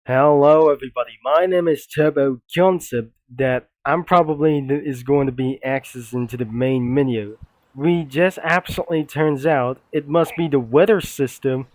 Hello everybody, my name is Turbo Concept that I'm probably is going to be accessing to the main menu. We just absolutely turns out it must be the weather system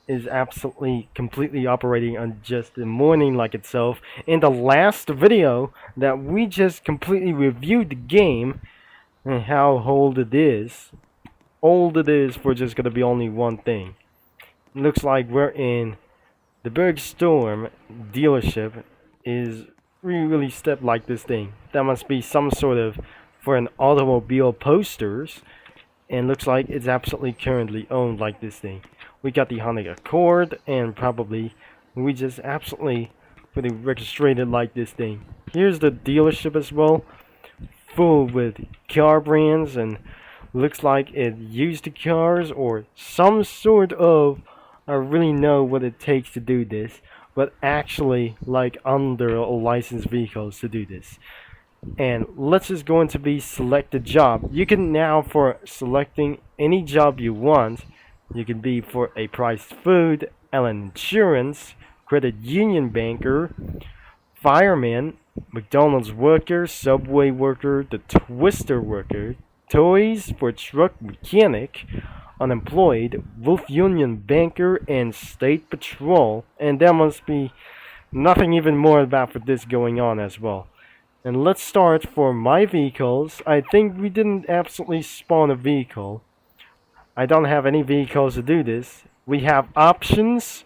is absolutely completely operating on just the morning like itself. In the last video that we just completely reviewed the game and how old it is for just gonna be only one thing. Looks like we're in the Berg Storm dealership is really stepped like this thing. That must be some sort of for an automobile posters, and looks like it's absolutely currently owned like this thing. We got the Honda Accord, and probably we just absolutely pretty registered like this thing. Here's the dealership as well, full with car brands, and looks like it used the cars or some sort of I really know what it takes to do this, but actually like under licensed vehicles to do this. And let's just go into be select a job. You can now for selecting any job you want. You can be for a priced food, insurance, credit union banker, fireman, McDonald's worker, subway worker, the twister worker, toys for truck mechanic, unemployed, Wolf Union banker, and state patrol. And there must be nothing even more about for this going on as well. And let's start for my vehicles. I think we didn't absolutely spawn a vehicle. I don't have any vehicles to do this. We have options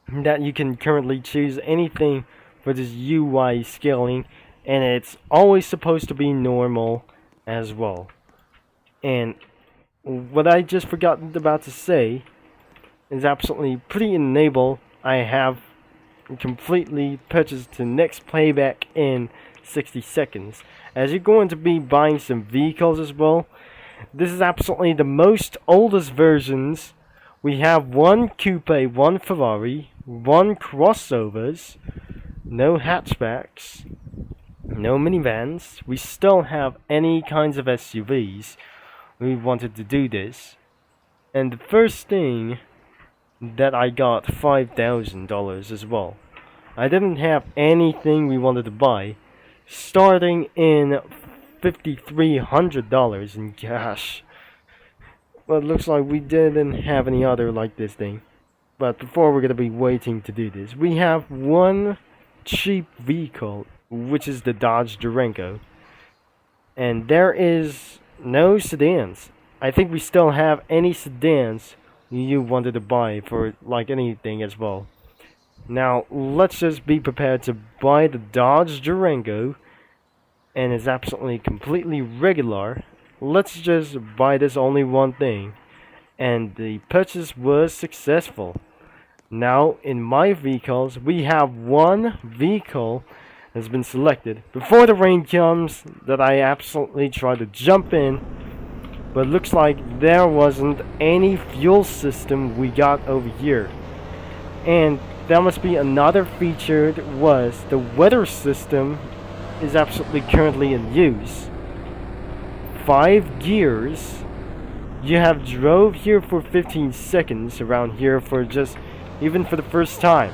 that you can currently choose anything for this UI scaling, and it's always supposed to be normal as well. And what I just forgot about to say is absolutely pretty enable. I have completely purchased the next playback in 60 seconds. As you're going to be buying some vehicles as well, this is absolutely the most oldest versions. We have one coupe, one Ferrari, one crossovers, no hatchbacks, no minivans. We still have any kinds of SUVs. We wanted to do this, and the first thing that I got $5,000 as well. I didn't have anything we wanted to buy, starting in $5,300 in cash. Well, it looks like we didn't have any other like this thing. But before we're gonna be waiting to do this, we have one cheap vehicle, which is the Dodge Durango, and there is no sedans. I think we still have any sedans you wanted to buy for like anything as well. Now let's just be prepared to buy the Dodge Durango, and it's absolutely completely regular. Let's just buy this only one thing, and the purchase was successful. Now in my vehicles we have one vehicle has been selected before the rain comes that I absolutely try to jump in, but looks like there wasn't any fuel system we got over here. And there must be another feature that was the weather system is absolutely currently in use. 5 gears. You have drove here for 15 seconds around here for just even for the first time.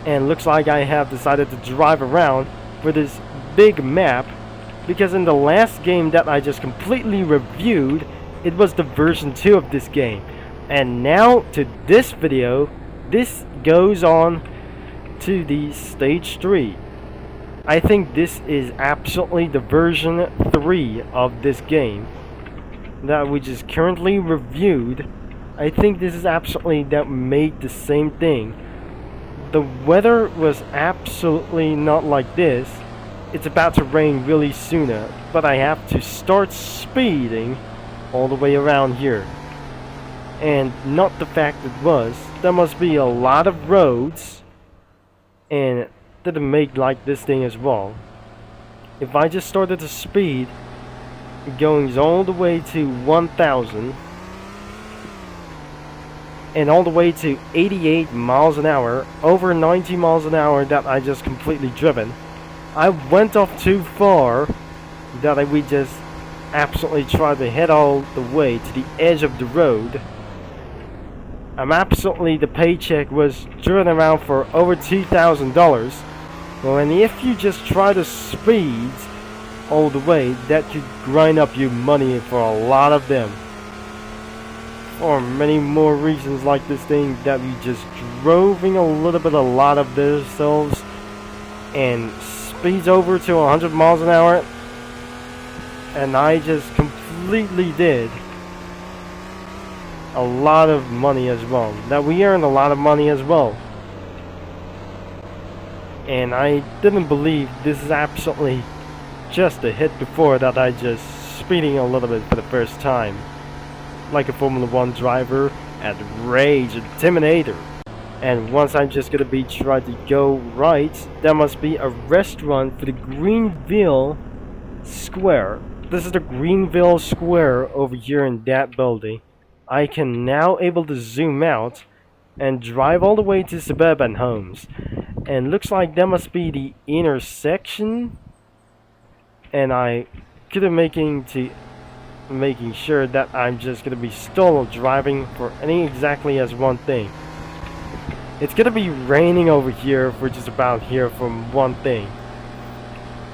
And looks like I have decided to drive around for this big map, because in the last game that I just completely reviewed, it was the version 2 of this game. And now to this video, this goes on to the stage 3. I think this is absolutely the version 3 of this game that we just currently reviewed. I think this is absolutely that made the same thing. The weather was absolutely not like this. It's about to rain really sooner, but I have to start speeding all the way around here. And not the fact it was, there must be a lot of roads, and it didn't make like this thing as well. If I just started to speed, going all the way to 1,000, and all the way to 88 miles an hour, over 90 miles an hour that I just completely driven. I went off too far that we just absolutely tried to head all the way to the edge of the road. I'm absolutely, the paycheck was driven around for over $2,000. Well, and if you just try to speed all the way, that could grind up your money for a lot of them. Or many more reasons like this thing that we just droving a little bit, a lot of themselves, and speeds over to 100 miles an hour, and I just completely did a lot of money as well. That we earned a lot of money as well. And I didn't believe this is absolutely just a hit before that I just speeding a little bit for the first time. Like a Formula 1 driver at Rage Intimidator. And once I'm just gonna be trying to go right, there must be a restaurant for the Greenville Square. This is the Greenville Square over here in that building. I can now able to zoom out and drive all the way to suburban homes. And looks like that must be the intersection. And I could be making sure that I'm just gonna be still driving for exactly as one thing. It's gonna be raining over here for just about here from one thing.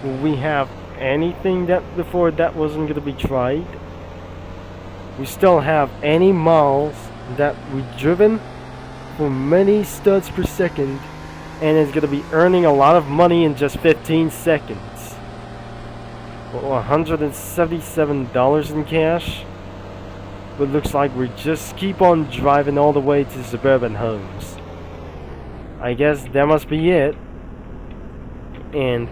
Will we have anything that before that wasn't gonna be tried? We still have any miles that we driven for many studs per second, and it's gonna be earning a lot of money in just 15 seconds. $177 in cash. But looks like we just keep on driving all the way to suburban homes. I guess that must be it. And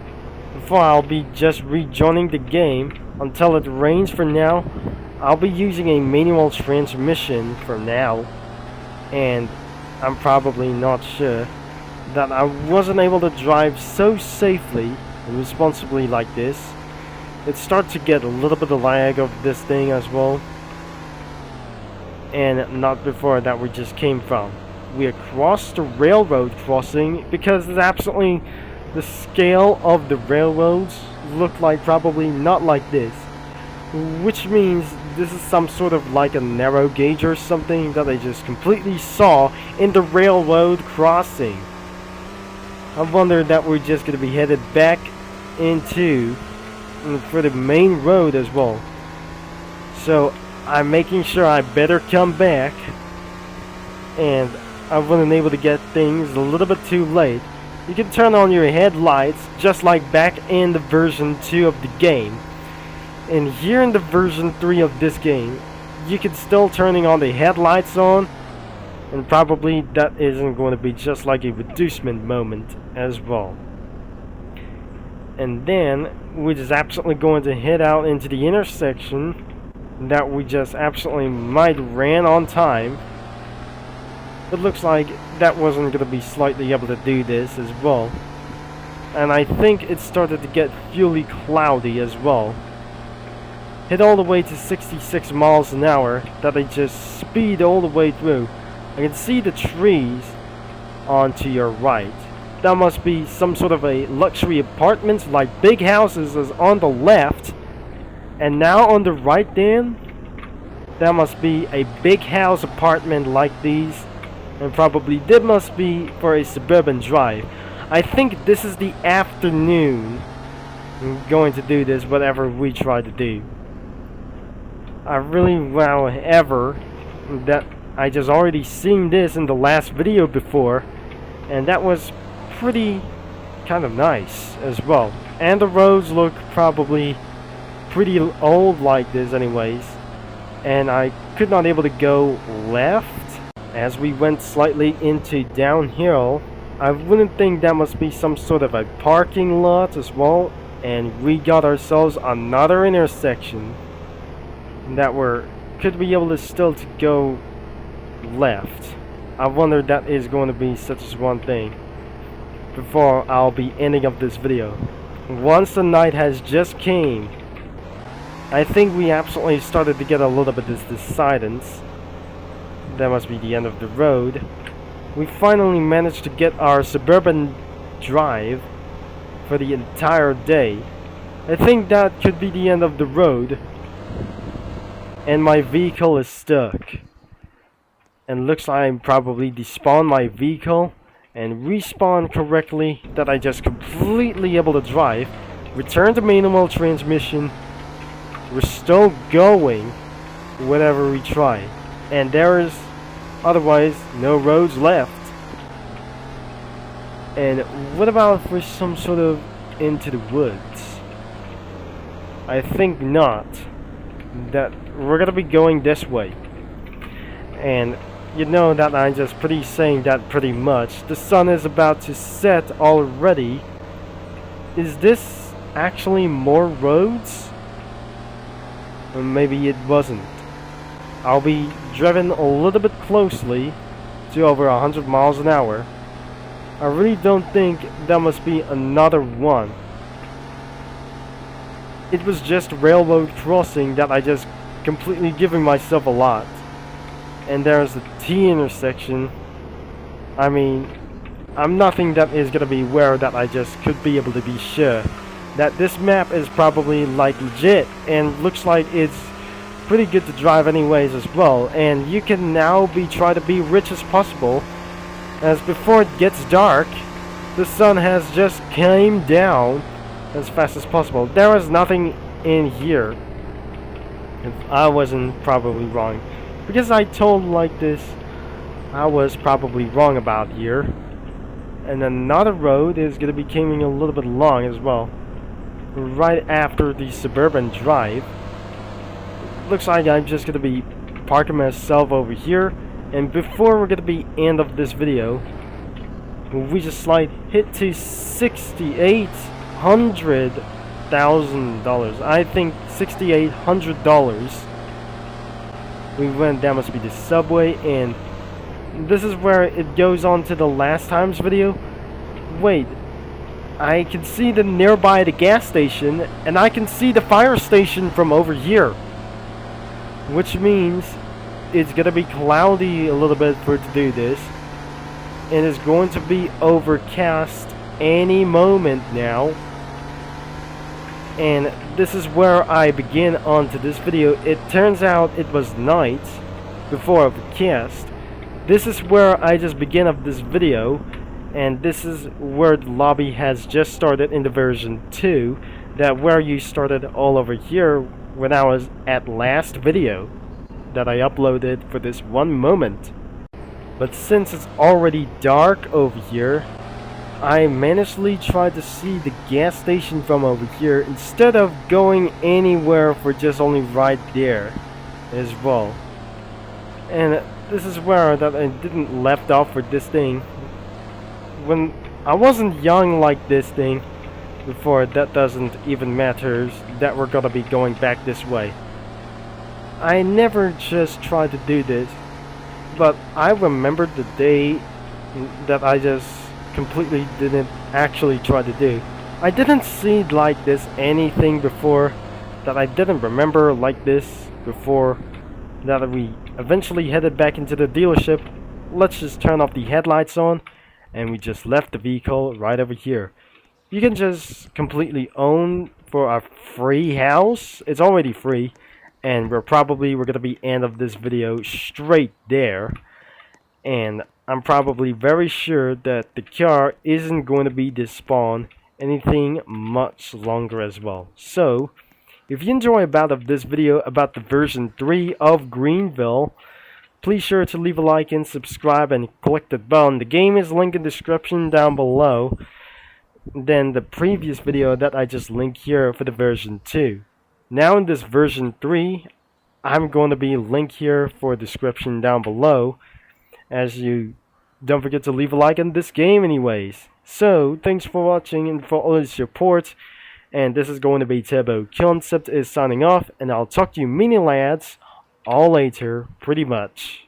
before I'll be just rejoining the game until it rains for now, I'll be using a manual transmission for now. And I'm probably not sure that I wasn't able to drive so safely and responsibly like this. It starts to get a little bit of lag of this thing as well. And not before that we just came from. We across the railroad crossing because it's absolutely the scale of the railroads look like probably not like this. Which means this is some sort of like a narrow gauge or something that I just completely saw in the railroad crossing. I wonder that we're just going to be headed back into for the main road as well. So I'm making sure I better come back, and I wasn't able to get things a little bit too late. You can turn on your headlights just like back in the version 2 of the game, and here in the version 3 of this game you can still turning on the headlights on, and probably that isn't going to be just like a reducement moment as well. And then we're just absolutely going to head out into the intersection that we just absolutely might ran on time. It looks like that wasn't going to be slightly able to do this as well. And I think it started to get fully cloudy as well. Hit all the way to 66 miles an hour that I just speed all the way through. I can see the trees on to your right. That must be some sort of a luxury apartments like big houses is on the left. And now on the right then, that must be a big house apartment like these. And probably that must be for a suburban drive. I think this is the afternoon. I'm going to do this whatever we try to do. I really, however, that I just already seen this in the last video before. And that was pretty kind of nice as well, and the roads look probably pretty old like this anyways, and I could not able to go left as we went slightly into downhill. I wouldn't think that must be some sort of a parking lot as well, and we got ourselves another intersection that could be able to still to go left. I wonder that is going to be such as one thing before I'll be ending up this video. Once the night has just came, I think we absolutely started to get a little bit of this silence. That must be the end of the road. We finally managed to get our suburban drive for the entire day. I think that could be the end of the road, and my vehicle is stuck. and looks like I probably despawn my vehicle and respawn correctly, that I just completely able to drive, return to manual transmission. We're still going whatever we try, and there is otherwise no roads left. And what about for some sort of into the woods? I think not. That we're gonna be going this way. And you know that I'm just saying that pretty much. The sun is about to set already. Is this actually more roads? Or maybe it wasn't. I'll be driven a little bit closely to over 100 miles an hour. I really don't think that must be another one. It was just railroad crossing that I just completely giving myself a lot. And there's the T intersection. I mean, I'm nothing that is gonna be aware that I just could be able to be sure that this map is probably like legit and looks like it's pretty good to drive anyways as well. And you can now try to be rich as possible, as before it gets dark, the sun has just came down as fast as possible. There is nothing in here. If I wasn't probably wrong, because I told like this, I was probably wrong about here. And another road is gonna be coming a little bit long as well, right after the suburban drive. Looks like I'm just gonna be parking myself over here, and before we're gonna be end of this video, we just hit to $6,800,000. I think $6,800. We went, that must be the subway, and this is where it goes on to the last time's video. Wait, I can see the nearby the gas station, and I can see the fire station from over here, which means it's gonna be cloudy a little bit for it to do this, and it's going to be overcast any moment now. And this is where I begin onto this video. It turns out it was night before overcast. This is where I just begin of this video, and this is where the lobby has just started in the version 2, that where you started all over here when I was at last video that I uploaded for this one moment. But since it's already dark over here, I managedly tried to see the gas station from over here instead of going anywhere for just only right there as well. And this is where that I didn't left off for this thing. When I wasn't young like this thing before, that doesn't even matter that we're gonna be going back this way. I never just tried to do this, but I remembered the day that I just completely didn't actually try to do. I didn't see like this anything before, that I didn't remember like this before, that we eventually headed back into the dealership. Let's just turn off the headlights on, and we just left the vehicle right over here. You can just completely own for a free house. It's already free, and we're gonna be end of this video straight there. And I'm probably very sure that the car isn't going to be despawn anything much longer as well. So if you enjoy about of this video about the version 3 of Greenville, please sure to leave a like and subscribe and click the bell. The game is linked in the description down below. Then the previous video that I just linked here for the version 2. Now in this version 3, I'm going to be linked here for description down below, as you don't forget to leave a like on this game anyways. So thanks for watching and for all the support, and this is going to be Turbo Concept is signing off, and I'll talk to you mini lads all later pretty much.